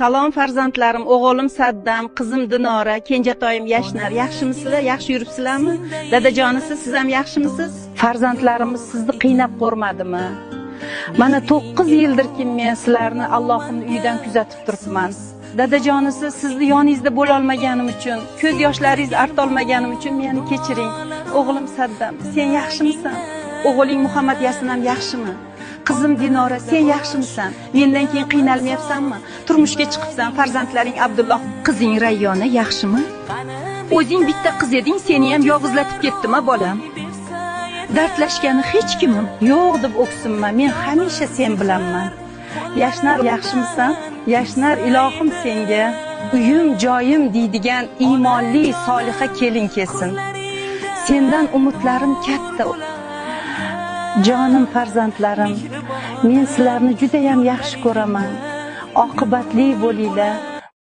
Salom farzandlarim, o'g'lim Saddam, qizim Dinora, kenjatoyim Yashnar. Yaxshimisizlar? Yaxshi yuribsizlarmi? Dadajonisiz, siz ham yaxshimisiz? Farzandlarimiz sizni qiynab qo'rmadimi? Mana 9 yildirki men sizlarni Allohimning uyidan kuzatib turibman. Dadajonisiz, sizni yoningizda bo'la olmaganim uchun, ko'z yoshlaringizni arta olmaganim uchun meni kechiring. O'g'lim Saddam, sen yaxshimisan? O'g'ling Muhammad Yasin ham yaxshimi? Qizim Dinora, sen yaxshimisan? Mendan keyin qiynalmayapsanmi? Turmushga chiqibsan, farzandlaring Abdulloh, qizing Rayyona yaxshimi? O'zing bitta qiz eding, seni ham yolg'izlatib ketdimi bolam? Dardlashgani hech kimim yo'q deb o'ksinma, men hamisha sen bilanman. Yashnar, yaxshimisan? Yashnar, ilohim senga uyim, joyim deydigan iymonli, soliha kelin kelsin. Sendan umidlarim katta. Jonim farzandlarim, men sizlarni juda ham yaxshi ko'raman. Oqibatli bo'linglar.